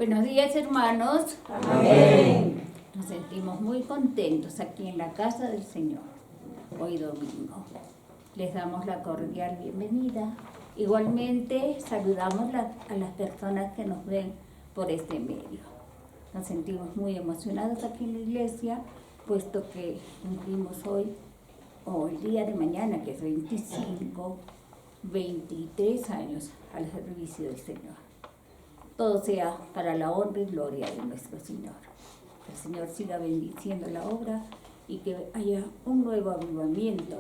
Buenos días, hermanos. Amén. Nos sentimos muy contentos aquí en la casa del Señor, hoy domingo. Les damos la cordial bienvenida. Igualmente saludamos a las personas que nos ven por este medio. Nos sentimos muy emocionados aquí en la iglesia, puesto que cumplimos hoy, o el día de mañana, que es 23 años al servicio del Señor. Todo sea para la honra y gloria de nuestro Señor. Que el Señor siga bendiciendo la obra y que haya un nuevo avivamiento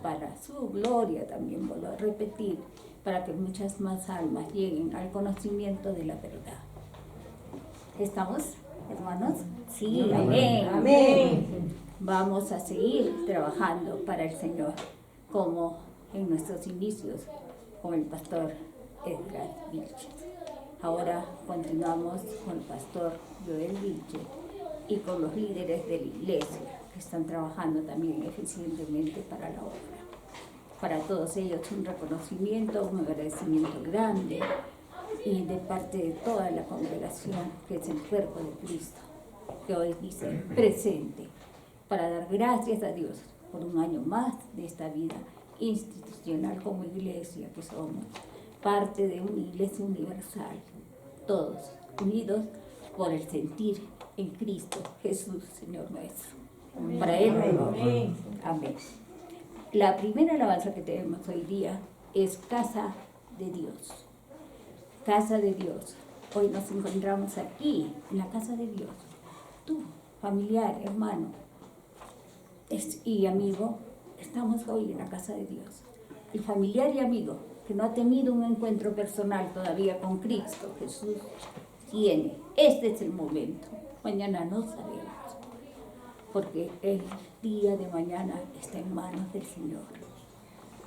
para su gloria también, vuelvo a repetir, para que muchas más almas lleguen al conocimiento de la verdad. ¿Estamos, hermanos? Sí, amén. Amén. Vamos a seguir trabajando para el Señor, como en nuestros inicios con el pastor Edgar Vilches. Ahora continuamos con el pastor Joel Vilches y con los líderes de la iglesia que están trabajando también eficientemente para la obra. Para todos ellos un reconocimiento, un agradecimiento grande y de parte de toda la congregación que es el cuerpo de Cristo, que hoy dice presente, para dar gracias a Dios por un año más de esta vida institucional como iglesia que somos, parte de una iglesia universal, todos unidos por el sentir en Cristo Jesús, Señor nuestro. Amén. Para Él, amén. Amén. La primera alabanza que tenemos hoy día es Casa de Dios. Casa de Dios. Hoy nos encontramos aquí, en la casa de Dios. Tú, familiar, hermano y amigo, estamos hoy en la casa de Dios. El familiar y amigo que no ha tenido un encuentro personal todavía con Cristo Jesús tiene. Este es el momento. Mañana no sabemos, porque el día de mañana está en manos del Señor.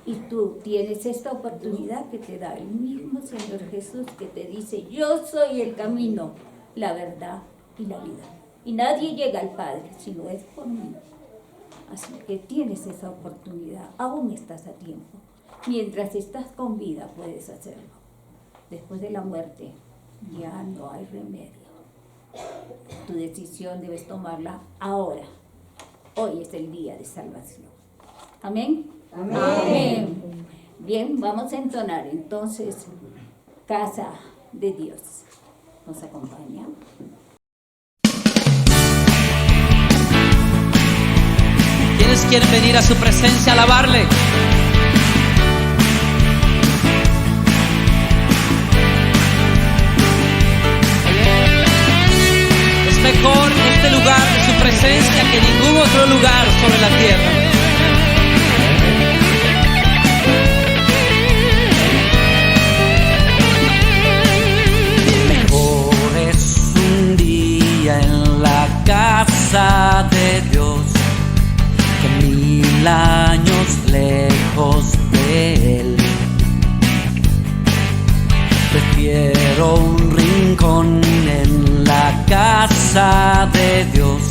Y tú tienes esta oportunidad que te da el mismo Señor Jesús, que te dice: yo soy el camino, la verdad y la vida. Y nadie llega al Padre si no es por mí. Así que tienes esa oportunidad, aún estás a tiempo. Mientras estás con vida puedes hacerlo. Después de la muerte ya no hay remedio. Tu decisión debes tomarla ahora. Hoy es el día de salvación. Amén. Amén. Amén. Bien, vamos a entonar entonces Casa de Dios. ¿Nos acompaña? ¿Quiénes quieren venir a su presencia a alabarle? Es mejor este lugar de su presencia que ningún otro lugar sobre la tierra. Mejor es un día en la casa de Dios que 1000 años lejos de Él. Prefiero un rincón en la casa de Dios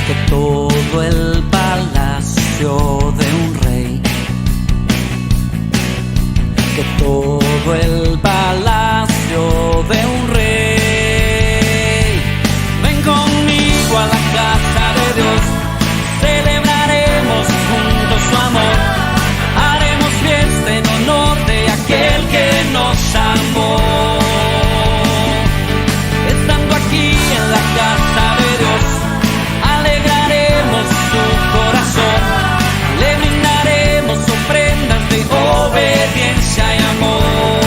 que todo el palacio de un rey, que todo el palacio de un rey. Ven conmigo a la casa de Dios, celebraremos juntos su amor, haremos fiesta en honor de aquel que nos amó. Estando aquí en la casa de Dios, alegraremos su corazón, le brindaremos ofrendas de obediencia y amor.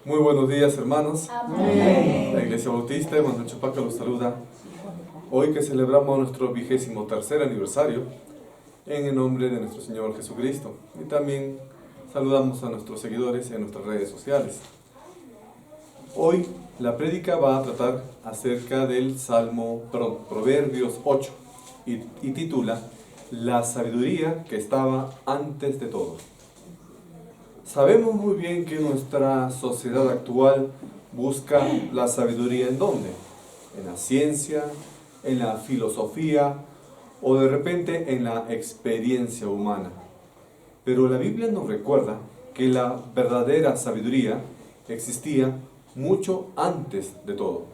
Muy buenos días, hermanos. Amén. La Iglesia Bautista de Mantochapaca los saluda. Hoy que celebramos nuestro 23º aniversario, en el nombre de nuestro Señor Jesucristo. Y también saludamos a nuestros seguidores en nuestras redes sociales. Hoy la prédica va a tratar acerca del Proverbios 8 y titula La sabiduría que estaba antes de todo. Sabemos muy bien que nuestra sociedad actual busca la sabiduría ¿en dónde? En la ciencia, en la filosofía o de repente en la experiencia humana. Pero la Biblia nos recuerda que la verdadera sabiduría existía mucho antes de todo.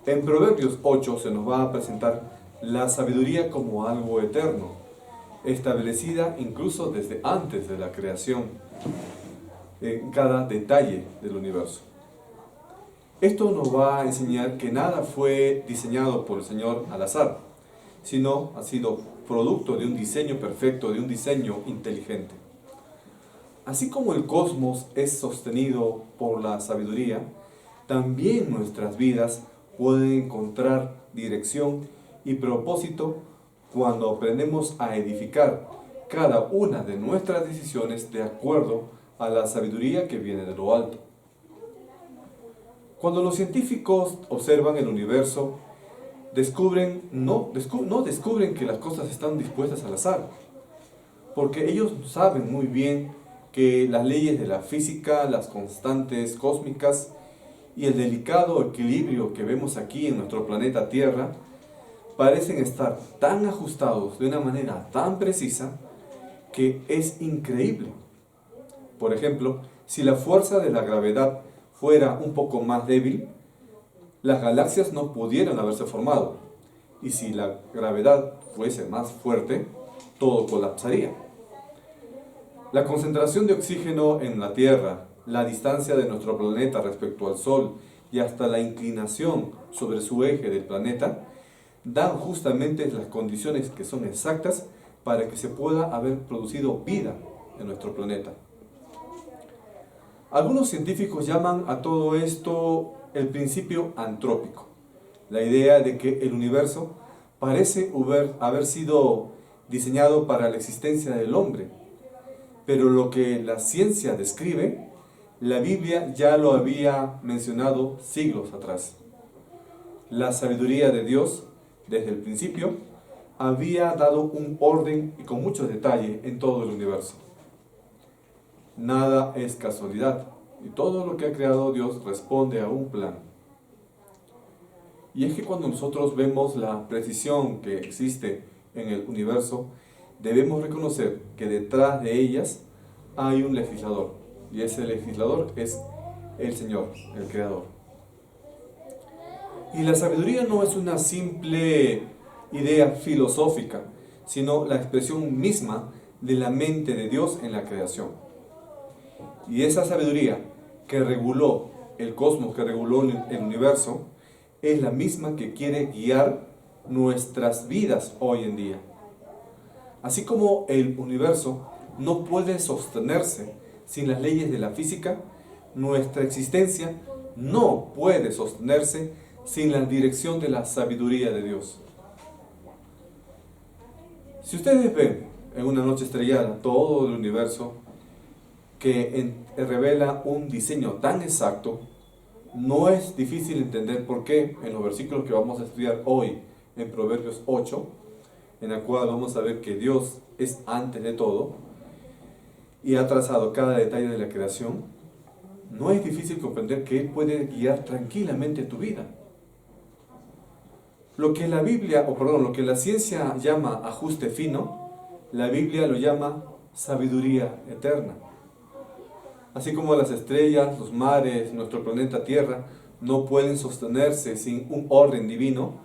En Proverbios 8 se nos va a presentar la sabiduría como algo eterno, establecida incluso desde antes de la creación, en cada detalle del universo. Esto nos va a enseñar que nada fue diseñado por el Señor al azar, sino ha sido producto de un diseño perfecto, de un diseño inteligente. Así como el cosmos es sostenido por la sabiduría, también nuestras vidas pueden encontrar dirección y propósito cuando aprendemos a edificar cada una de nuestras decisiones de acuerdo a la sabiduría que viene de lo alto. Cuando los científicos observan el universo, no descubren que las cosas están dispuestas al azar, porque ellos saben muy bien que las leyes de la física, las constantes cósmicas y el delicado equilibrio que vemos aquí en nuestro planeta Tierra parecen estar tan ajustados de una manera tan precisa que es increíble. Por ejemplo, si la fuerza de la gravedad fuera un poco más débil, las galaxias no pudieran haberse formado. Y si la gravedad fuese más fuerte, todo colapsaría. La concentración de oxígeno en la Tierra, la distancia de nuestro planeta respecto al Sol y hasta la inclinación sobre su eje del planeta dan justamente las condiciones que son exactas para que se pueda haber producido vida en nuestro planeta. Algunos científicos llaman a todo esto el principio antrópico, la idea de que el universo parece haber sido diseñado para la existencia del hombre, pero lo que la ciencia describe, la Biblia ya lo había mencionado siglos atrás. La sabiduría de Dios, desde el principio, había dado un orden y con mucho detalle en todo el universo. Nada es casualidad, y todo lo que ha creado Dios responde a un plan. Y es que cuando nosotros vemos la precisión que existe en el universo, debemos reconocer que detrás de ellas hay un legislador, y ese legislador es el Señor, el Creador. Y la sabiduría no es una simple idea filosófica, sino la expresión misma de la mente de Dios en la creación. Y esa sabiduría que reguló el cosmos, que reguló el universo, es la misma que quiere guiar nuestras vidas hoy en día. Así como el universo no puede sostenerse sin las leyes de la física, nuestra existencia no puede sostenerse sin la dirección de la sabiduría de Dios. Si ustedes ven en una noche estrellada todo el universo que revela un diseño tan exacto, no es difícil entender por qué en los versículos que vamos a estudiar hoy en Proverbios 8, en la cual vamos a ver que Dios es antes de todo y ha trazado cada detalle de la creación, no es difícil comprender que Él puede guiar tranquilamente tu vida. Lo que la ciencia llama ajuste fino, la Biblia lo llama sabiduría eterna. Así como las estrellas, los mares, nuestro planeta Tierra no pueden sostenerse sin un orden divino,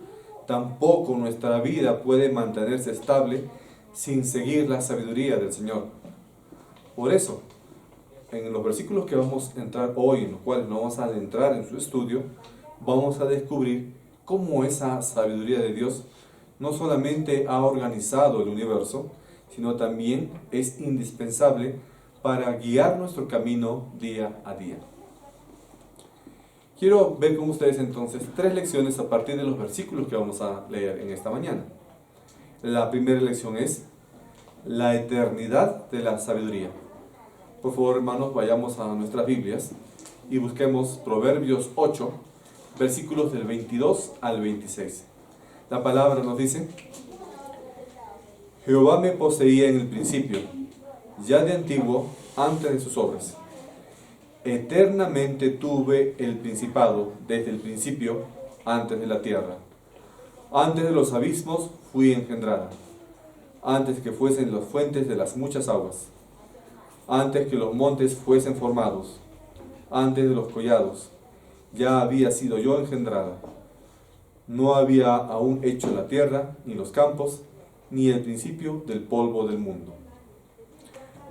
tampoco nuestra vida puede mantenerse estable sin seguir la sabiduría del Señor. Por eso, en los versículos que vamos a entrar hoy, en los cuales nos vamos a adentrar en su estudio, vamos a descubrir cómo esa sabiduría de Dios no solamente ha organizado el universo, sino también es indispensable para guiar nuestro camino día a día. Quiero ver con ustedes entonces 3 lecciones a partir de los versículos que vamos a leer en esta mañana. La primera lección es la eternidad de la sabiduría. Por favor, hermanos, vayamos a nuestras Biblias y busquemos Proverbios 8, versículos del 22 al 26. La palabra nos dice: Jehová me poseía en el principio, ya de antiguo, antes de sus obras. Eternamente tuve el principado desde el principio, antes de la tierra. Antes de los abismos fui engendrada, antes que fuesen las fuentes de las muchas aguas, antes que los montes fuesen formados, antes de los collados, ya había sido yo engendrada. No había aún hecho la tierra, ni los campos, ni el principio del polvo del mundo.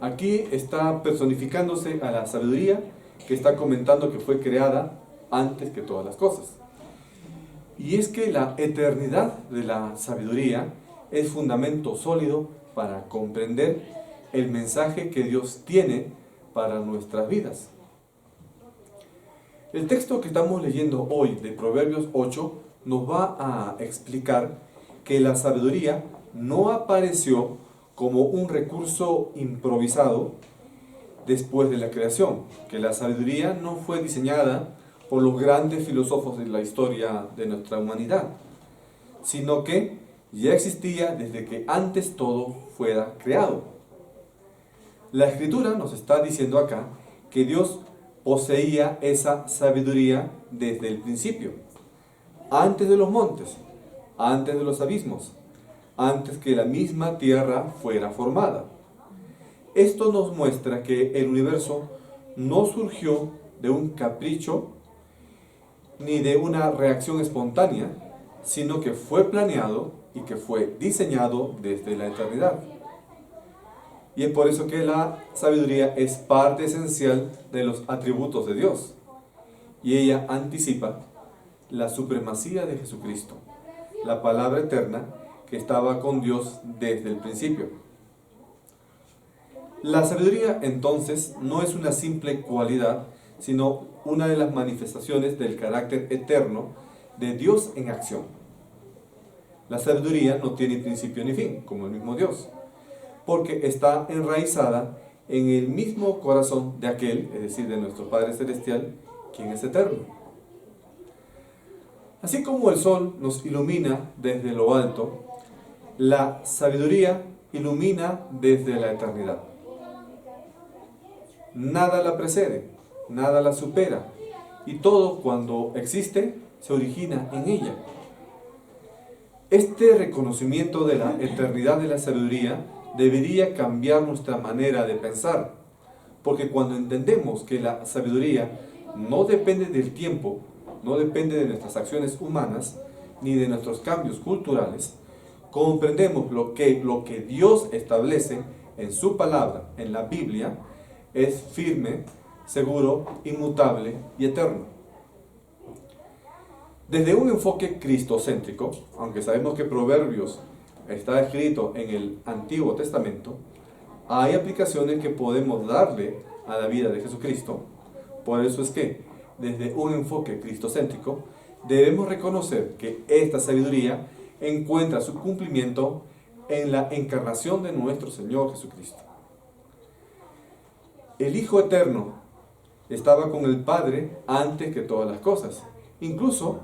Aquí está personificándose a la sabiduría, que está comentando que fue creada antes que todas las cosas. Y es que la eternidad de la sabiduría es fundamento sólido para comprender el mensaje que Dios tiene para nuestras vidas. El texto que estamos leyendo hoy de Proverbios 8 nos va a explicar que la sabiduría no apareció como un recurso improvisado después de la creación, que la sabiduría no fue diseñada por los grandes filósofos de la historia de nuestra humanidad, sino que ya existía desde que antes todo fuera creado. La Escritura nos está diciendo acá que Dios poseía esa sabiduría desde el principio, antes de los montes, antes de los abismos, antes que la misma tierra fuera formada. Esto nos muestra que el universo no surgió de un capricho ni de una reacción espontánea, sino que fue planeado y que fue diseñado desde la eternidad. Y es por eso que la sabiduría es parte esencial de los atributos de Dios. Y ella anticipa la supremacía de Jesucristo, la palabra eterna que estaba con Dios desde el principio. La sabiduría, entonces, no es una simple cualidad, sino una de las manifestaciones del carácter eterno de Dios en acción. La sabiduría no tiene principio ni fin, como el mismo Dios, porque está enraizada en el mismo corazón de aquel, es decir, de nuestro Padre Celestial, quien es eterno. Así como el sol nos ilumina desde lo alto, la sabiduría ilumina desde la eternidad. Nada la precede, nada la supera, y todo cuando existe se origina en ella. Este reconocimiento de la eternidad de la sabiduría debería cambiar nuestra manera de pensar, porque cuando entendemos que la sabiduría no depende del tiempo, no depende de nuestras acciones humanas, ni de nuestros cambios culturales, comprendemos lo que Dios establece en su palabra, en la Biblia, es firme, seguro, inmutable y eterno. Desde un enfoque cristocéntrico, aunque sabemos que Proverbios está escrito en el Antiguo Testamento, hay aplicaciones que podemos darle a la vida de Jesucristo. Por eso es que, desde un enfoque cristocéntrico, debemos reconocer que esta sabiduría encuentra su cumplimiento en la encarnación de nuestro Señor Jesucristo. El Hijo Eterno estaba con el Padre antes que todas las cosas. Incluso,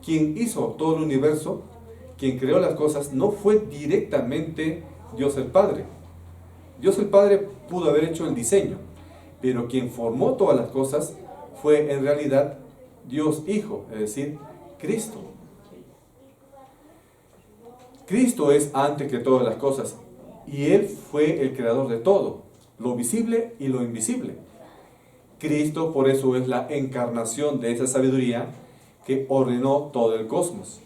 quien hizo todo el universo, quien creó las cosas, no fue directamente Dios el Padre. Dios el Padre pudo haber hecho el diseño, pero quien formó todas las cosas fue en realidad Dios Hijo, es decir, Cristo. Cristo es antes que todas las cosas, y Él fue el creador de todo, lo visible y lo invisible. Cristo por eso es la encarnación de esa sabiduría que ordenó todo el cosmos.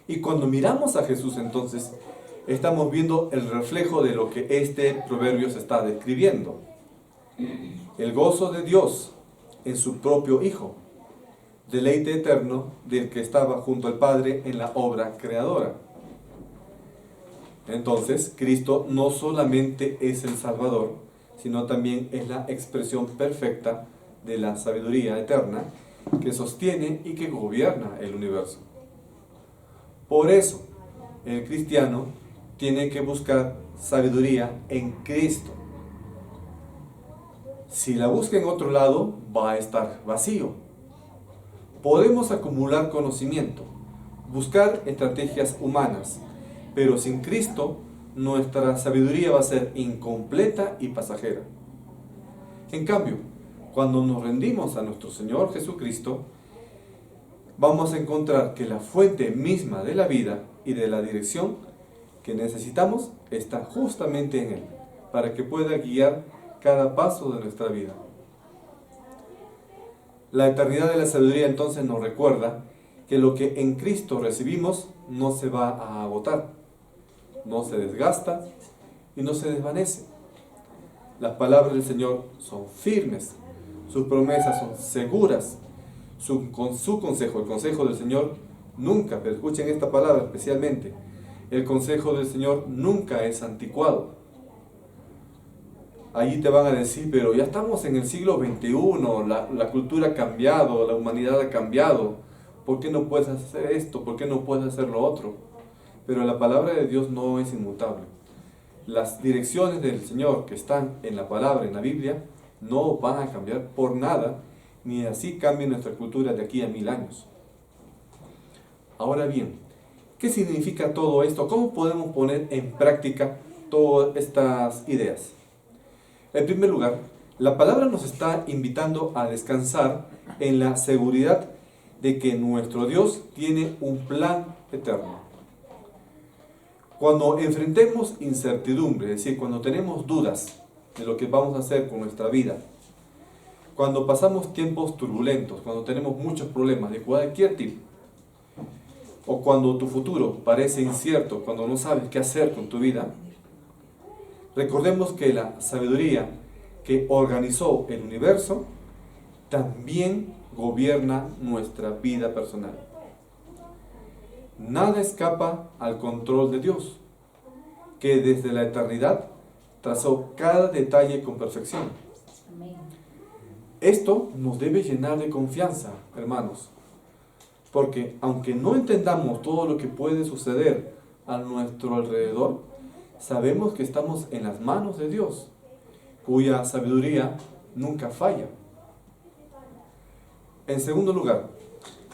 Y cuando miramos a Jesús entonces, estamos viendo el reflejo de lo que este proverbio se está describiendo. El gozo de Dios en su propio Hijo, deleite eterno del que estaba junto al Padre en la obra creadora. Entonces, Cristo no solamente es el Salvador, sino también es la expresión perfecta de la sabiduría eterna que sostiene y que gobierna el universo. Por eso, el cristiano tiene que buscar sabiduría en Cristo. Si la busca en otro lado, va a estar vacío. Podemos acumular conocimiento, buscar estrategias humanas, pero sin Cristo, nuestra sabiduría va a ser incompleta y pasajera. En cambio, cuando nos rendimos a nuestro Señor Jesucristo, vamos a encontrar que la fuente misma de la vida y de la dirección que necesitamos está justamente en Él, para que pueda guiar cada paso de nuestra vida. La eternidad de la sabiduría entonces nos recuerda que lo que en Cristo recibimos no se va a agotar, no se desgasta y no se desvanece. Las palabras del Señor son firmes, sus promesas son seguras, su consejo, el consejo del Señor nunca, pero escuchen esta palabra especialmente, el consejo del Señor nunca es anticuado. Allí te van a decir, pero ya estamos en el siglo XXI, la cultura ha cambiado, la humanidad ha cambiado, ¿por qué no puedes hacer esto? ¿Por qué no puedes hacer lo otro? Pero la palabra de Dios no es inmutable. Las direcciones del Señor que están en la palabra, en la Biblia, no van a cambiar por nada, ni así cambie nuestra cultura de aquí a 1000 años. Ahora bien, ¿qué significa todo esto? ¿Cómo podemos poner en práctica todas estas ideas? En primer lugar, la palabra nos está invitando a descansar en la seguridad de que nuestro Dios tiene un plan eterno. Cuando enfrentemos incertidumbre, es decir, cuando tenemos dudas de lo que vamos a hacer con nuestra vida, cuando pasamos tiempos turbulentos, cuando tenemos muchos problemas de cualquier tipo, o cuando tu futuro parece incierto, cuando no sabes qué hacer con tu vida, recordemos que la sabiduría que organizó el universo también gobierna nuestra vida personal. Nada escapa al control de Dios, que desde la eternidad trazó cada detalle con perfección. Amén. Esto nos debe llenar de confianza, hermanos, porque aunque no entendamos todo lo que puede suceder a nuestro alrededor, sabemos que estamos en las manos de Dios, cuya sabiduría nunca falla. En segundo lugar,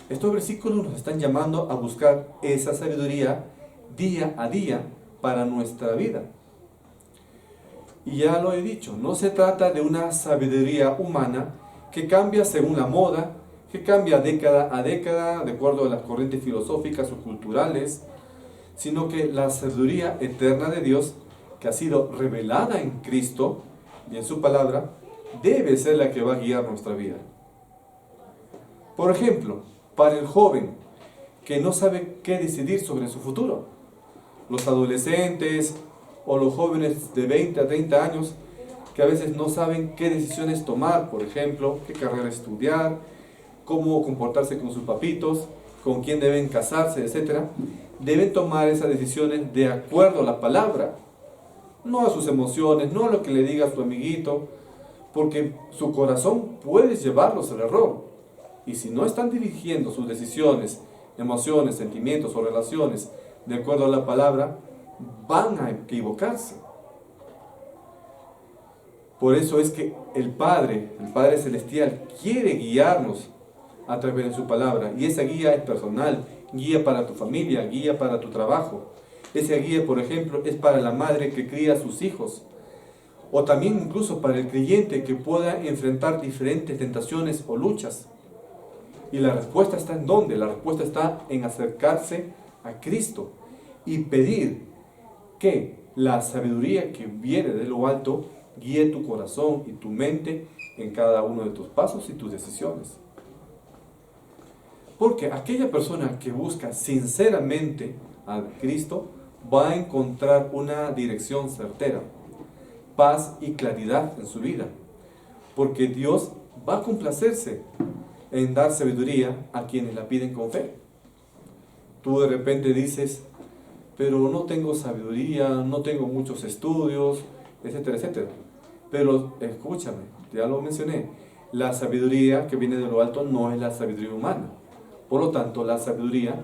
estos versículos nos están llamando a buscar esa sabiduría día a día para nuestra vida. Y ya lo he dicho, no se trata de una sabiduría humana que cambia según la moda, que cambia década a década de acuerdo a las corrientes filosóficas o culturales, sino que la sabiduría eterna de Dios, que ha sido revelada en Cristo y en su palabra, debe ser la que va a guiar nuestra vida. Por ejemplo, para el joven que no sabe qué decidir sobre su futuro, los adolescentes o los jóvenes de 20 a 30 años que a veces no saben qué decisiones tomar, por ejemplo, qué carrera estudiar, cómo comportarse con sus papitos, con quién deben casarse, etc. Deben tomar esas decisiones de acuerdo a la palabra, no a sus emociones, no a lo que le diga su amiguito, porque su corazón puede llevarlos al error. Y si no están dirigiendo sus decisiones, emociones, sentimientos o relaciones de acuerdo a la palabra, van a equivocarse. Por eso es que el Padre Celestial quiere guiarnos a través de su palabra. Y esa guía es personal, guía para tu familia, guía para tu trabajo. Esa guía, por ejemplo, es para la madre que cría a sus hijos. O también incluso para el creyente que pueda enfrentar diferentes tentaciones o luchas. Y la respuesta está en ¿dónde? La respuesta está en acercarse a Cristo y pedir que la sabiduría que viene de lo alto guíe tu corazón y tu mente en cada uno de tus pasos y tus decisiones. Porque aquella persona que busca sinceramente a Cristo va a encontrar una dirección certera, paz y claridad en su vida. Porque Dios va a complacerse en dar sabiduría a quienes la piden con fe. Tú de repente dices, pero no tengo sabiduría, no tengo muchos estudios, etcétera, etcétera. Pero escúchame, ya lo mencioné, La sabiduría que viene de lo alto no es la sabiduría humana. Por lo tanto, la sabiduría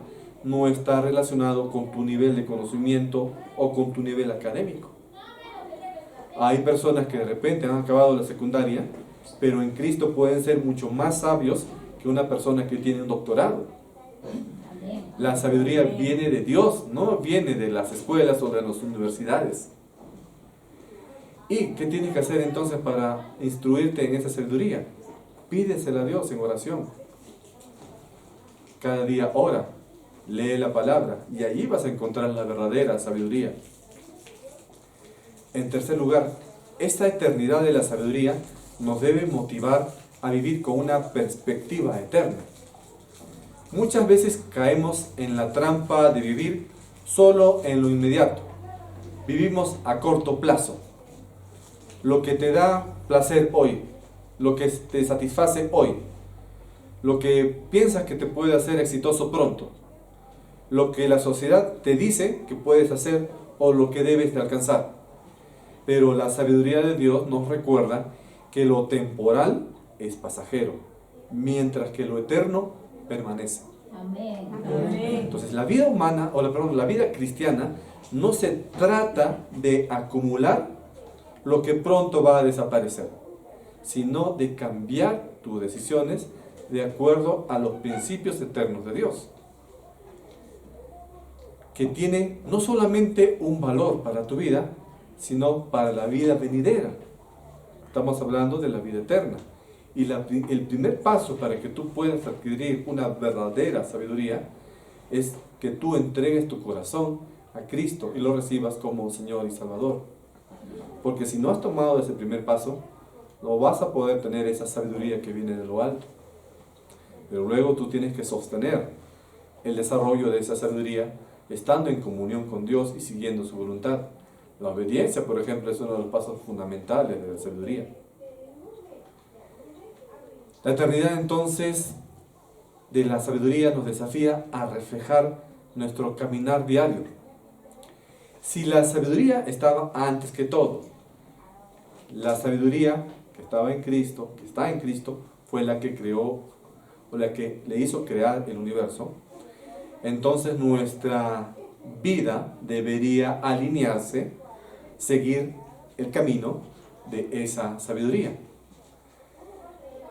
no está relacionado con tu nivel de conocimiento o con tu nivel académico. Hay personas que de repente han acabado la secundaria, pero en Cristo pueden ser mucho más sabios que una persona que tiene un doctorado. La sabiduría viene de Dios, no viene de las escuelas o de las universidades. ¿Y qué tienes que hacer entonces para instruirte en esa sabiduría? Pídesela a Dios en oración. Cada día ora, lee la palabra y allí vas a encontrar la verdadera sabiduría. En tercer lugar, esta eternidad de la sabiduría nos debe motivar a vivir con una perspectiva eterna. Muchas veces caemos en la trampa de vivir solo en lo inmediato. Vivimos a corto plazo. Lo que te da placer hoy, lo que te satisface hoy, lo que piensas que te puede hacer exitoso pronto, lo que la sociedad te dice que puedes hacer o lo que debes de alcanzar. Pero la sabiduría de Dios nos recuerda que lo temporal es pasajero, mientras que lo eterno permanece. Amén. Entonces la vida humana, la vida cristiana no se trata de acumular lo que pronto va a desaparecer, sino de cambiar tus decisiones de acuerdo a los principios eternos de Dios, que tienen no solamente un valor para tu vida, sino para la vida venidera. Estamos hablando de la vida eterna. Y el primer paso para que tú puedas adquirir una verdadera sabiduría es que tú entregues tu corazón a Cristo y lo recibas como Señor y Salvador. Porque si no has tomado ese primer paso, no vas a poder tener esa sabiduría que viene de lo alto. Pero luego tú tienes que sostener el desarrollo de esa sabiduría estando en comunión con Dios y siguiendo su voluntad. La obediencia, por ejemplo, es uno de los pasos fundamentales de la sabiduría. La eternidad entonces de la sabiduría nos desafía a reflejar nuestro caminar diario. Si la sabiduría estaba antes que todo, la sabiduría que estaba en Cristo, que está en Cristo, fue la que creó o la que le hizo crear el universo, entonces nuestra vida debería alinearse, seguir el camino de esa sabiduría.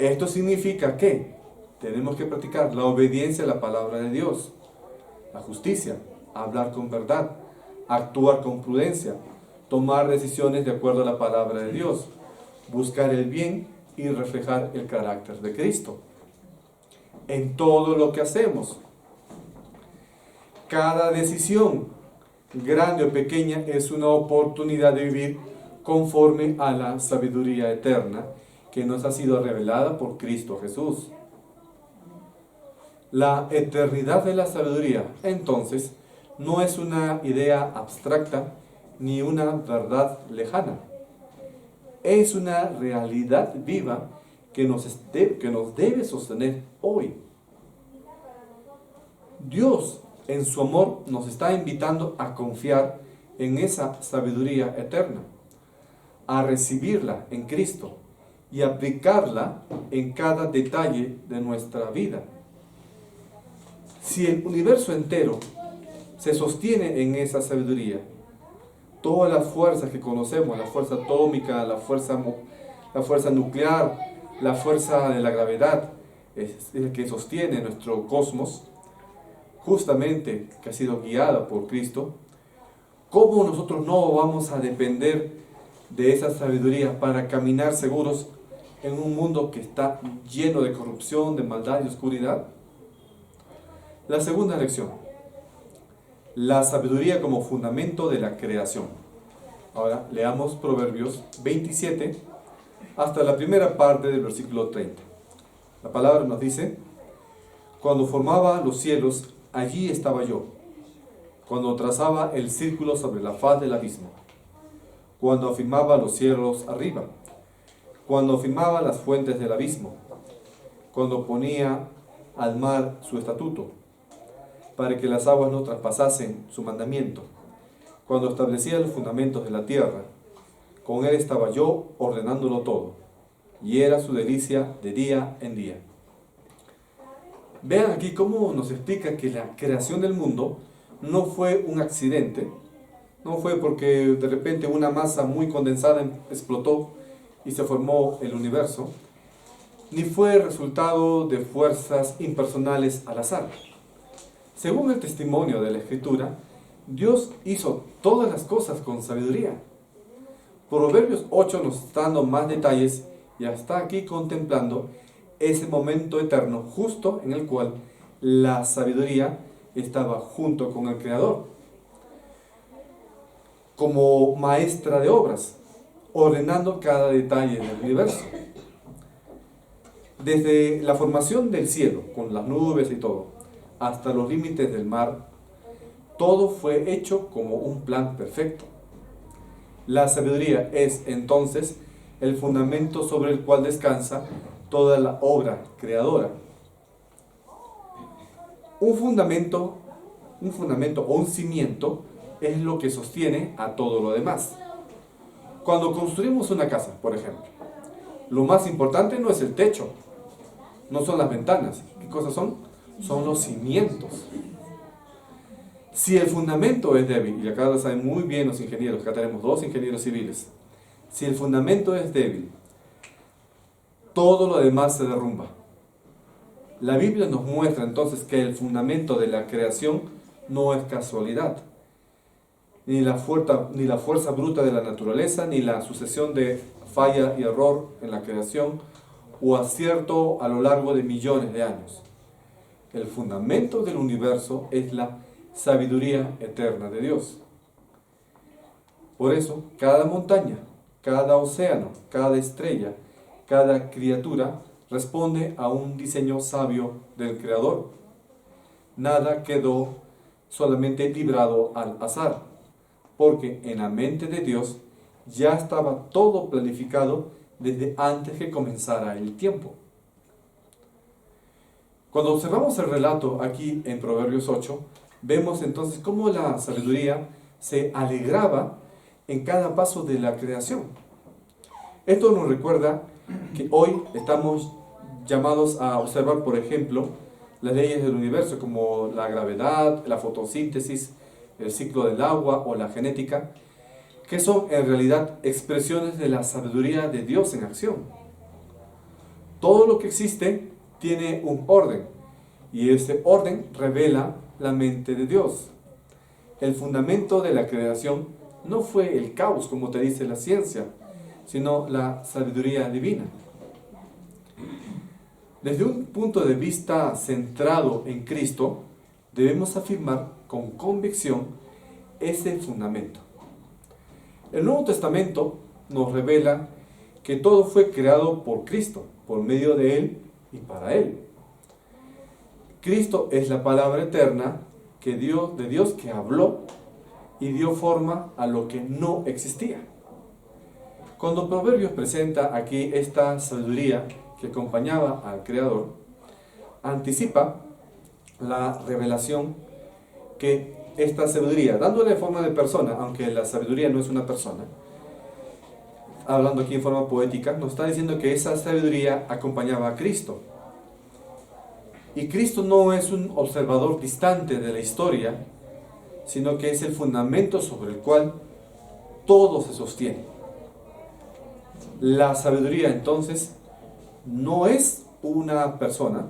Esto significa que tenemos que practicar la obediencia a la palabra de Dios, la justicia, hablar con verdad, actuar con prudencia, tomar decisiones de acuerdo a la palabra de Dios, buscar el bien y reflejar el carácter de Cristo en todo lo que hacemos. Cada decisión, grande o pequeña, es una oportunidad de vivir conforme a la sabiduría eterna que nos ha sido revelada por Cristo Jesús. La eternidad de la sabiduría, entonces, no es una idea abstracta ni una verdad lejana. Es una realidad viva que nos debe sostener hoy. Dios, en su amor, nos está invitando a confiar en esa sabiduría eterna, a recibirla en Cristo y aplicarla en cada detalle de nuestra vida. Si el universo entero se sostiene en esa sabiduría, todas las fuerzas que conocemos, la fuerza atómica, la fuerza nuclear, la fuerza de la gravedad, es el que sostiene nuestro cosmos, justamente que ha sido guiada por Cristo, ¿cómo nosotros no vamos a depender de esa sabiduría para caminar seguros en un mundo que está lleno de corrupción, de maldad y oscuridad? La segunda lección, la sabiduría como fundamento de la creación. Ahora leamos Proverbios 27 hasta la primera parte del versículo 30. La palabra nos dice: cuando formaba los cielos, allí estaba yo, cuando trazaba el círculo sobre la faz del abismo, cuando afirmaba los cielos arriba, cuando afirmaba las fuentes del abismo, cuando ponía al mar su estatuto, para que las aguas no traspasasen su mandamiento, cuando establecía los fundamentos de la tierra, con él estaba yo ordenándolo todo, y era su delicia de día en día. Vean aquí cómo nos explica que la creación del mundo no fue un accidente, no fue porque de repente una masa muy condensada explotó y se formó el universo, ni fue resultado de fuerzas impersonales al azar. Según el testimonio de la Escritura, Dios hizo todas las cosas con sabiduría. Proverbios 8 nos está dando más detalles y hasta aquí contemplando ese momento eterno justo en el cual la sabiduría estaba junto con el Creador, como maestra de obras, ordenando cada detalle del universo. Desde la formación del cielo, con las nubes y todo, hasta los límites del mar, todo fue hecho como un plan perfecto. La sabiduría es entonces el fundamento sobre el cual descansa toda la obra creadora. Un fundamento o un cimiento es lo que sostiene a todo lo demás. Cuando construimos una casa, por ejemplo, lo más importante no es el techo, no son las ventanas. ¿Qué cosas son? Son los cimientos. Si el fundamento es débil, y acá lo saben muy bien los ingenieros, acá tenemos 2 ingenieros civiles, si el fundamento es débil, todo lo demás se derrumba. La Biblia nos muestra entonces que el fundamento de la creación no es casualidad, ni la fuerza bruta de la naturaleza, ni la sucesión de falla y error en la creación, o acierto a lo largo de millones de años. El fundamento del universo es la sabiduría eterna de Dios. Por eso, cada montaña, cada océano, cada estrella, cada criatura responde a un diseño sabio del Creador. Nada quedó solamente librado al azar, porque en la mente de Dios ya estaba todo planificado desde antes que comenzara el tiempo. Cuando observamos el relato aquí en Proverbios 8, vemos entonces cómo la sabiduría se alegraba en cada paso de la creación. Esto nos recuerda que hoy estamos llamados a observar, por ejemplo, las leyes del universo, como la gravedad, la fotosíntesis, el ciclo del agua o la genética, que son en realidad expresiones de la sabiduría de Dios en acción. Todo lo que existe tiene un orden, y ese orden revela la mente de Dios. El fundamento de la creación no fue el caos, como te dice la ciencia, sino la sabiduría divina. Desde un punto de vista centrado en Cristo, debemos afirmar con convicción ese fundamento. El Nuevo Testamento nos revela que todo fue creado por Cristo, por medio de Él y para Él. Cristo es la palabra eterna de Dios que habló y dio forma a lo que no existía. Cuando Proverbios presenta aquí esta sabiduría que acompañaba al Creador, anticipa la revelación que esta sabiduría, dándole forma de persona, aunque la sabiduría no es una persona, hablando aquí en forma poética, nos está diciendo que esa sabiduría acompañaba a Cristo. Y Cristo no es un observador distante de la historia, sino que es el fundamento sobre el cual todo se sostiene. La sabiduría entonces no es una persona,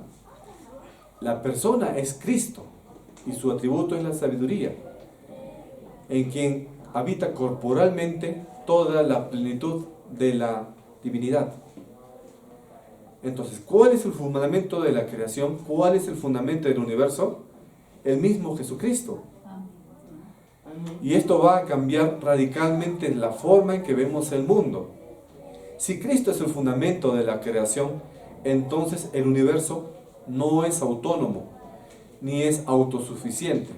la persona es Cristo y su atributo es la sabiduría, en quien habita corporalmente toda la plenitud de la divinidad. Entonces, ¿cuál es el fundamento de la creación? ¿Cuál es el fundamento del universo? El mismo Jesucristo. Y esto va a cambiar radicalmente la forma en que vemos el mundo. Si Cristo es el fundamento de la creación, entonces el universo no es autónomo, ni es autosuficiente.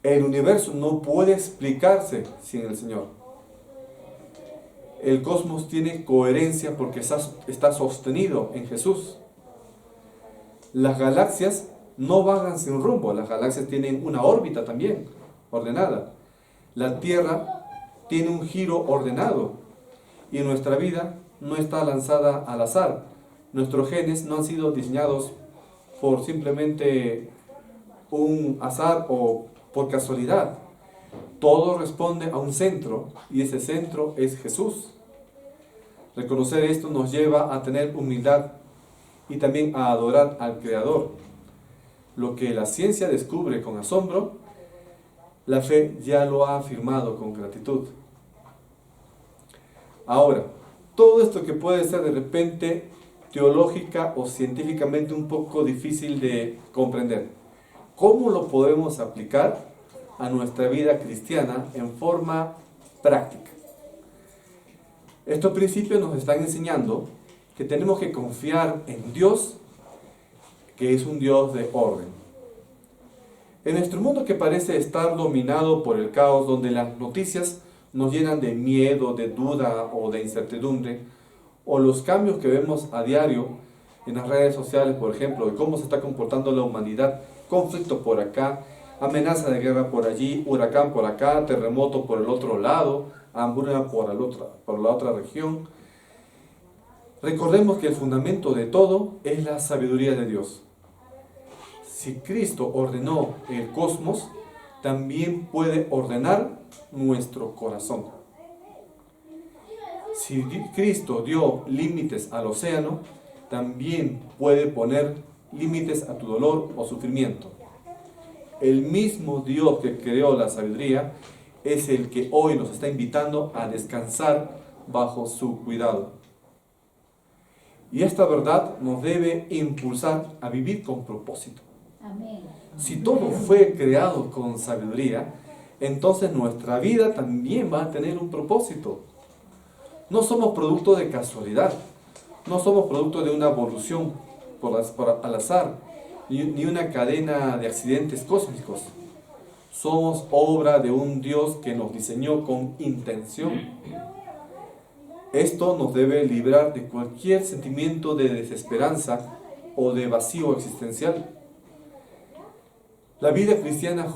El universo no puede explicarse sin el Señor. El cosmos tiene coherencia porque está sostenido en Jesús. Las galaxias no vagan sin rumbo, las galaxias tienen una órbita también ordenada. La Tierra tiene un giro ordenado y nuestra vida no está lanzada al azar. Nuestros genes no han sido diseñados por simplemente un azar o por casualidad. Todo responde a un centro, y ese centro es Jesús. Reconocer esto nos lleva a tener humildad y también a adorar al Creador. Lo que la ciencia descubre con asombro, la fe ya lo ha afirmado con gratitud. Ahora, todo esto que puede ser de repente teológica o científicamente un poco difícil de comprender, ¿cómo lo podemos aplicar a nuestra vida cristiana en forma práctica? Estos principios nos están enseñando que tenemos que confiar en Dios, que es un Dios de orden. En nuestro mundo que parece estar dominado por el caos, donde las noticias nos llenan de miedo, de duda o de incertidumbre, o los cambios que vemos a diario en las redes sociales, por ejemplo, de cómo se está comportando la humanidad, conflicto por acá, amenaza de guerra por allí, huracán por acá, terremoto por el otro lado, hambruna por la otra región. Recordemos que el fundamento de todo es la sabiduría de Dios. Si Cristo ordenó el cosmos, también puede ordenar nuestro corazón. Si Cristo dio límites al océano, también puede poner límites a tu dolor o sufrimiento. El mismo Dios que creó la sabiduría es el que hoy nos está invitando a descansar bajo su cuidado. Y esta verdad nos debe impulsar a vivir con propósito. Amén. Si todo fue creado con sabiduría, entonces nuestra vida también va a tener un propósito. No somos producto de casualidad, no somos producto de una evolución al azar, ni una cadena de accidentes cósmicos. Somos obra de un Dios que nos diseñó con intención. Esto nos debe librar de cualquier sentimiento de desesperanza o de vacío existencial. La vida cristiana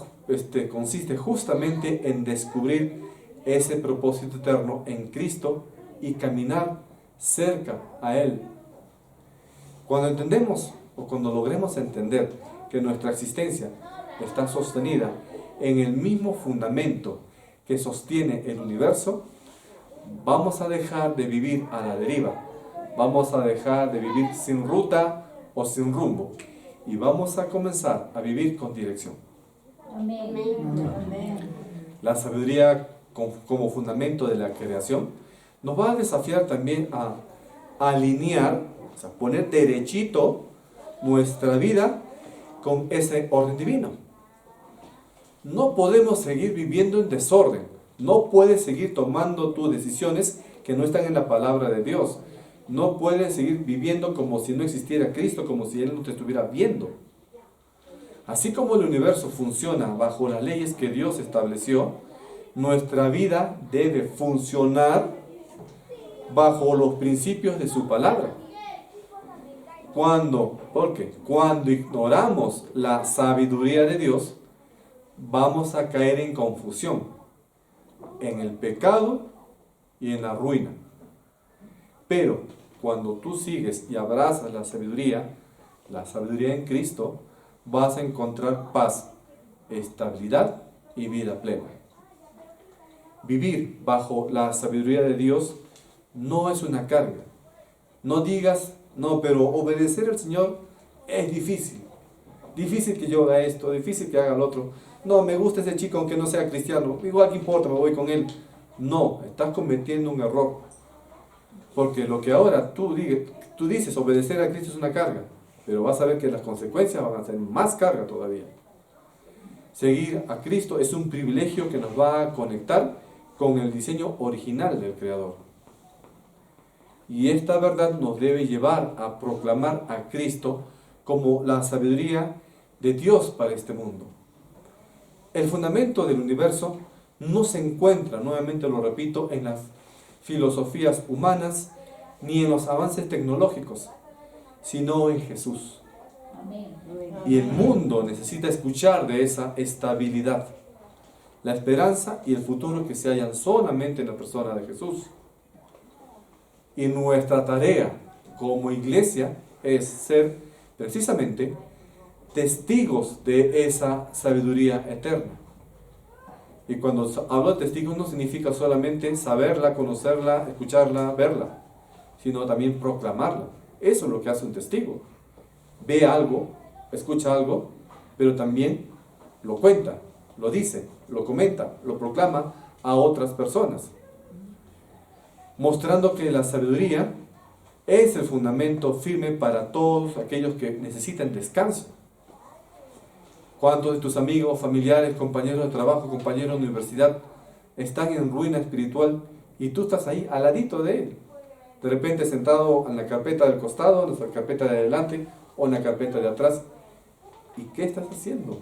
consiste justamente en descubrir ese propósito eterno en Cristo y caminar cerca a Él. Cuando entendemos o cuando logremos entender que nuestra existencia está sostenida en el mismo fundamento que sostiene el universo, vamos a dejar de vivir a la deriva, vamos a dejar de vivir sin ruta o sin rumbo, y vamos a comenzar a vivir con dirección. Amén. La sabiduría como fundamento de la creación nos va a desafiar también a alinear, o sea, poner derechito nuestra vida con ese orden divino. No podemos seguir viviendo en desorden. No puedes seguir tomando tus decisiones que no están en la palabra de Dios. No puedes seguir viviendo como si no existiera Cristo, como si Él no te estuviera viendo. Así como el universo funciona bajo las leyes que Dios estableció, nuestra vida debe funcionar bajo los principios de su palabra. Porque cuando ignoramos la sabiduría de Dios, vamos a caer en confusión, en el pecado y en la ruina. Pero cuando tú sigues y abrazas la sabiduría en Cristo, vas a encontrar paz, estabilidad y vida plena. Vivir bajo la sabiduría de Dios no es una carga. No digas, no, pero obedecer al Señor es difícil. Difícil que yo haga esto, difícil que haga lo otro. No, me gusta ese chico aunque no sea cristiano. Igual que importa, me voy con él. No, estás cometiendo un error. Porque lo que ahora tú dices, obedecer a Cristo es una carga. Pero vas a ver que las consecuencias van a ser más carga todavía. Seguir a Cristo es un privilegio que nos va a conectar con el diseño original del Creador. Y esta verdad nos debe llevar a proclamar a Cristo como la sabiduría de Dios para este mundo. El fundamento del universo no se encuentra, nuevamente lo repito, en las filosofías humanas ni en los avances tecnológicos, sino en Jesús. Amén. Y el mundo necesita escuchar de esa estabilidad, la esperanza y el futuro que se hallan solamente en la persona de Jesús. Y nuestra tarea como iglesia es ser precisamente testigos de esa sabiduría eterna. Y cuando hablo de testigos no significa solamente saberla, conocerla, escucharla, verla, sino también proclamarla. Eso es lo que hace un testigo. Ve algo, escucha algo, pero también lo cuenta, lo dice, lo comenta, lo proclama a otras personas, mostrando que la sabiduría es el fundamento firme para todos aquellos que necesitan descanso. ¿Cuántos de tus amigos, familiares, compañeros de trabajo, compañeros de universidad están en ruina espiritual y tú estás ahí al ladito de él? De repente sentado en la carpeta del costado, en la carpeta de adelante o en la carpeta de atrás. ¿Y qué estás haciendo?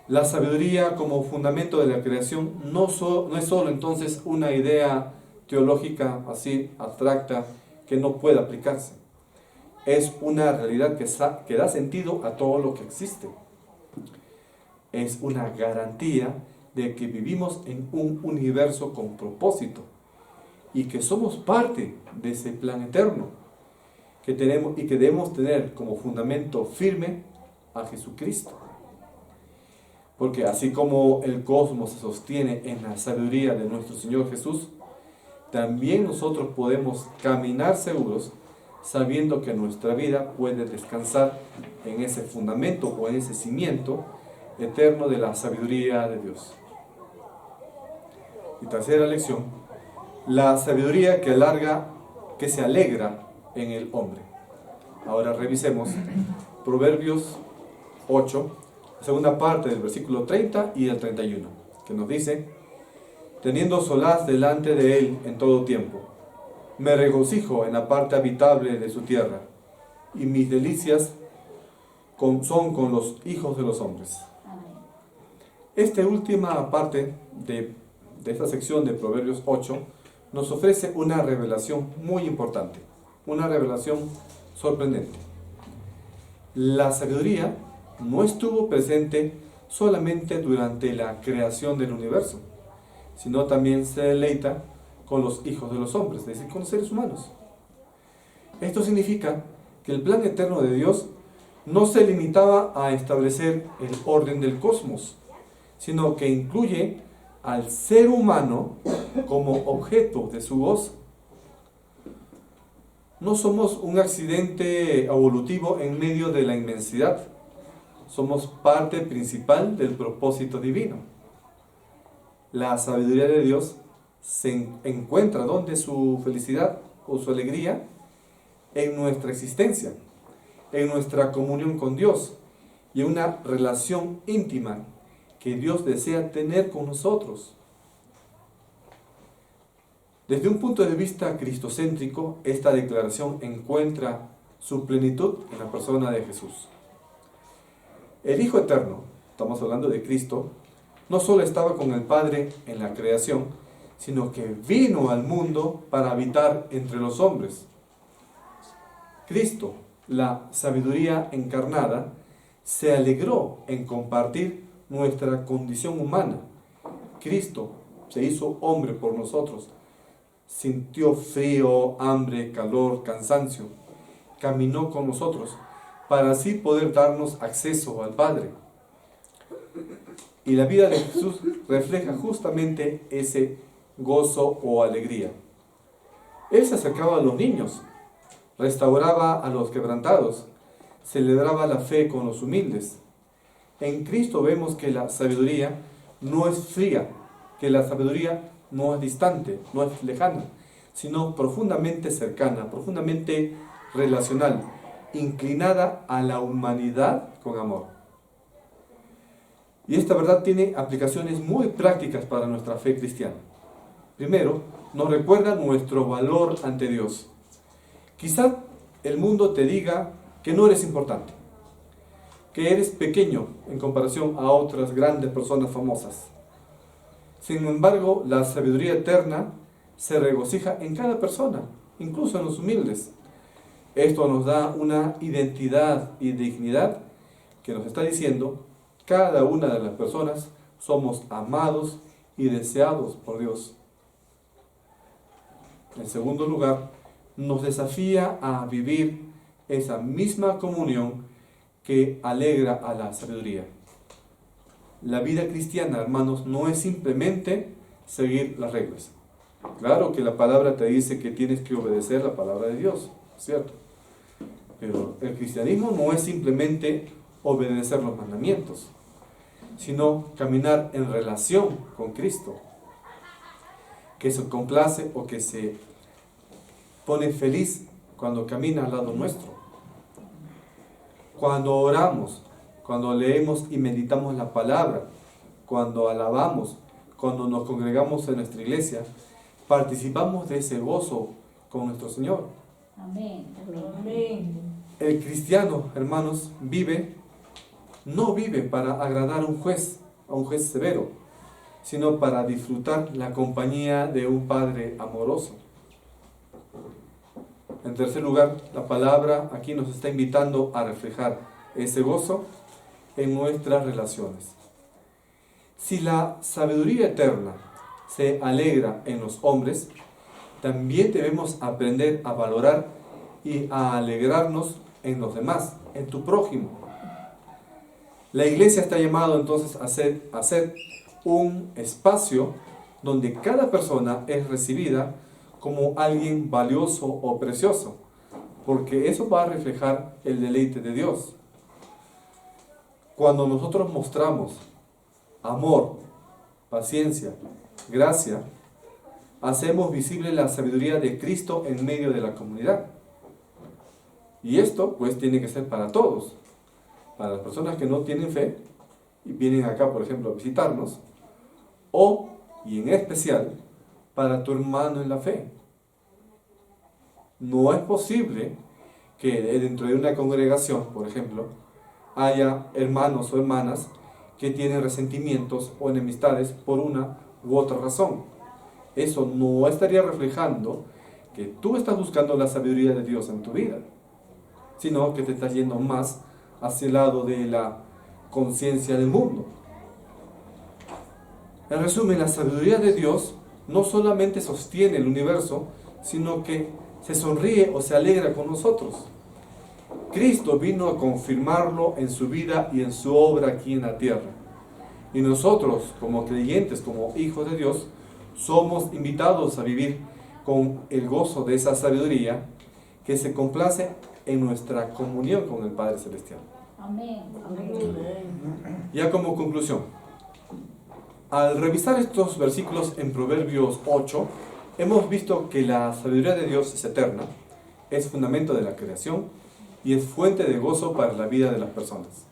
La sabiduría como fundamento de la creación no es solo entonces una idea teológica así abstracta que no puede aplicarse. Es una realidad que da sentido a todo lo que existe. Es una garantía de que vivimos en un universo con propósito y que somos parte de ese plan eterno que tenemos y que debemos tener como fundamento firme a Jesucristo. Porque así como el cosmos se sostiene en la sabiduría de nuestro Señor Jesús, también nosotros podemos caminar seguros sabiendo que nuestra vida puede descansar en ese fundamento o en ese cimiento eterno de la sabiduría de Dios. Y tercera lección, la sabiduría que se alegra en el hombre. Ahora revisemos Proverbios 8, segunda parte del versículo 30 y el 31, que nos dice: teniendo solaz delante de él en todo tiempo, me regocijo en la parte habitable de su tierra, y mis delicias son con los hijos de los hombres. Esta última parte de esta sección de Proverbios 8 nos ofrece una revelación muy importante, una revelación sorprendente. La sabiduría no estuvo presente solamente durante la creación del universo, sino también se deleita con los hijos de los hombres, es decir, con los seres humanos. Esto significa que el plan eterno de Dios no se limitaba a establecer el orden del cosmos, sino que incluye al ser humano como objeto de su gozo. No somos un accidente evolutivo en medio de la inmensidad, somos parte principal del propósito divino. La sabiduría de Dios se encuentra donde su felicidad o su alegría en nuestra existencia, en nuestra comunión con Dios y en una relación íntima que Dios desea tener con nosotros. Desde un punto de vista cristocéntrico, esta declaración encuentra su plenitud en la persona de Jesús. El Hijo Eterno, estamos hablando de Cristo, no solo estaba con el Padre en la creación, sino que vino al mundo para habitar entre los hombres. Cristo, la sabiduría encarnada, se alegró en compartir nuestra condición humana. Cristo se hizo hombre por nosotros, sintió frío, hambre, calor, cansancio, caminó con nosotros para así poder darnos acceso al Padre. Y la vida de Jesús refleja justamente ese gozo o alegría. Él se acercaba a los niños, restauraba a los quebrantados, celebraba la fe con los humildes. En Cristo vemos que la sabiduría no es fría, que la sabiduría no es distante, no es lejana, sino profundamente cercana, profundamente relacional, inclinada a la humanidad con amor. Y esta verdad tiene aplicaciones muy prácticas para nuestra fe cristiana. Primero, nos recuerda nuestro valor ante Dios. Quizá el mundo te diga que no eres importante, que eres pequeño en comparación a otras grandes personas famosas. Sin embargo, la sabiduría eterna se regocija en cada persona, incluso en los humildes. Esto nos da una identidad y dignidad que nos está diciendo: cada una de las personas somos amados y deseados por Dios. en segundo lugar, nos desafía a vivir esa misma comunión que alegra a la sabiduría. La vida cristiana, hermanos, no es simplemente seguir las reglas. Claro que la palabra te dice que tienes que obedecer la palabra de Dios, ¿cierto? Pero el cristianismo no es simplemente obedecer los mandamientos, sino caminar en relación con Cristo, que se complace o que se pone feliz cuando camina al lado nuestro. Cuando oramos, cuando leemos y meditamos la palabra, cuando alabamos, cuando nos congregamos en nuestra iglesia, participamos de ese gozo con nuestro Señor. Amén. Amén. El cristiano, hermanos, no vive para agradar a un juez severo, sino para disfrutar la compañía de un Padre amoroso. En tercer lugar, la palabra aquí nos está invitando a reflejar ese gozo en nuestras relaciones. Si la sabiduría eterna se alegra en los hombres, también debemos aprender a valorar y a alegrarnos en los demás, en tu prójimo. La iglesia está llamada entonces a ser un espacio donde cada persona es recibida como alguien valioso o precioso, porque eso va a reflejar el deleite de Dios. Cuando nosotros mostramos amor, paciencia, gracia, hacemos visible la sabiduría de Cristo en medio de la comunidad. Y esto pues tiene que ser para todos, para las personas que no tienen fe y vienen acá, por ejemplo, a visitarnos, y en especial para tu hermano en la fe. No es posible que dentro de una congregación, por ejemplo, haya hermanos o hermanas que tienen resentimientos o enemistades por una u otra razón. Eso no estaría reflejando que tú estás buscando la sabiduría de Dios en tu vida, sino que te estás yendo más hacia el lado de la conciencia del mundo. En resumen, la sabiduría de Dios no solamente sostiene el universo, sino que se sonríe o se alegra con nosotros. Cristo vino a confirmarlo en su vida y en su obra aquí en la tierra. Y nosotros, como creyentes, como hijos de Dios, somos invitados a vivir con el gozo de esa sabiduría que se complace en nuestra comunión con el Padre Celestial. Amén. Ya como conclusión, al revisar estos versículos en Proverbios 8, hemos visto que la sabiduría de Dios es eterna, es fundamento de la creación y es fuente de gozo para la vida de las personas.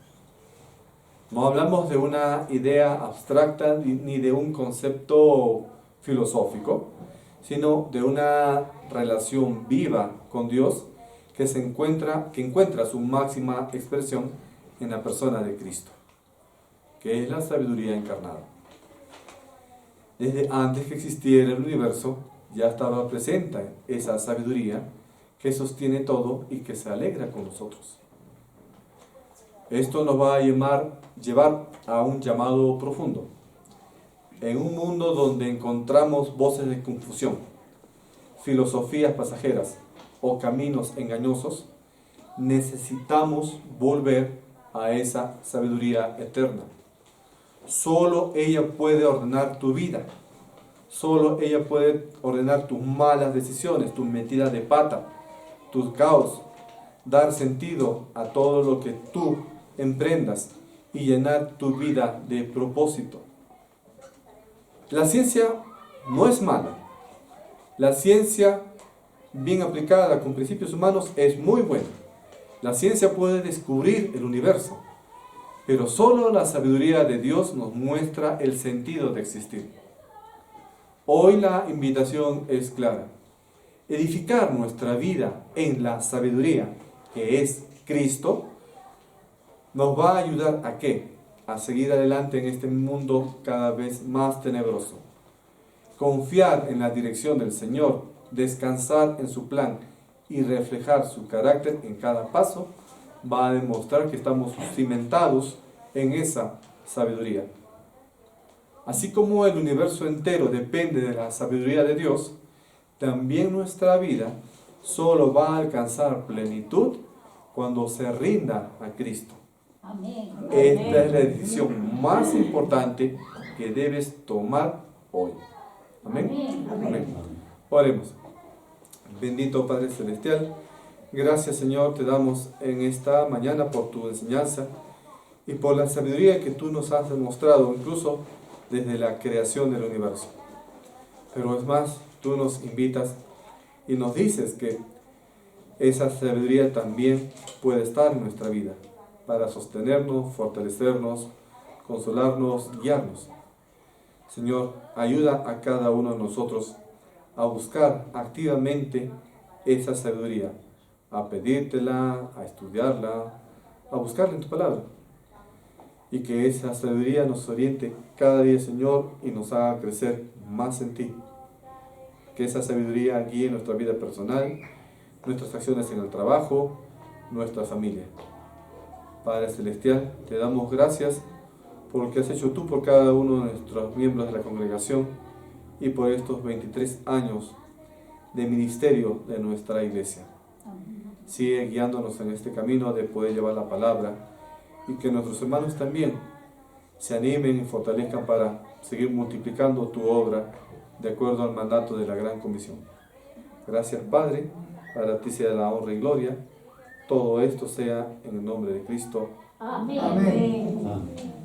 No hablamos de una idea abstracta ni de un concepto filosófico, sino de una relación viva con Dios que encuentra su máxima expresión en la persona de Cristo, que es la sabiduría encarnada. Desde antes que existiera el universo, ya estaba presente esa sabiduría que sostiene todo y que se alegra con nosotros. Esto nos va a llevar a un llamado profundo. En un mundo donde encontramos voces de confusión, filosofías pasajeras o caminos engañosos, necesitamos volver a esa sabiduría eterna. Solo ella puede ordenar tu vida. Solo ella puede ordenar tus malas decisiones, tus metidas de pata, tus caos, dar sentido a todo lo que tú emprendas y llenar tu vida de propósito. La ciencia no es mala. La ciencia bien aplicada con principios humanos es muy buena. La ciencia puede descubrir el universo, pero solo la sabiduría de Dios nos muestra el sentido de existir. Hoy la invitación es clara. Edificar nuestra vida en la sabiduría que es Cristo nos va a ayudar ¿a qué? A seguir adelante en este mundo cada vez más tenebroso. Confiar en la dirección del Señor, descansar en su plan y reflejar su carácter en cada paso va a demostrar que estamos cimentados en esa sabiduría. Así como el universo entero depende de la sabiduría de Dios, también nuestra vida solo va a alcanzar plenitud cuando se rinda a Cristo. Amén. Esta es la decisión más importante que debes tomar hoy. Amén. Amén. Oremos. Bendito Padre Celestial, gracias Señor te damos en esta mañana por tu enseñanza y por la sabiduría que tú nos has demostrado incluso desde la creación del universo. Pero es más, tú nos invitas y nos dices que esa sabiduría también puede estar en nuestra vida para sostenernos, fortalecernos, consolarnos, guiarnos. Señor, ayuda a cada uno de nosotros a buscar activamente esa sabiduría, a pedírtela, a estudiarla, a buscarla en tu palabra. Y que esa sabiduría nos oriente cada día, Señor, y nos haga crecer más en ti. Que esa sabiduría guíe nuestra vida personal, nuestras acciones en el trabajo, nuestra familia. Padre Celestial, te damos gracias por lo que has hecho tú por cada uno de nuestros miembros de la congregación y por estos 23 años de ministerio de nuestra iglesia. Sigue guiándonos en este camino de poder llevar la palabra y que nuestros hermanos también se animen y fortalezcan para seguir multiplicando tu obra de acuerdo al mandato de la Gran Comisión. Gracias, Padre, para ti sea la honra y gloria. Todo esto sea en el nombre de Cristo. Amén. Amén.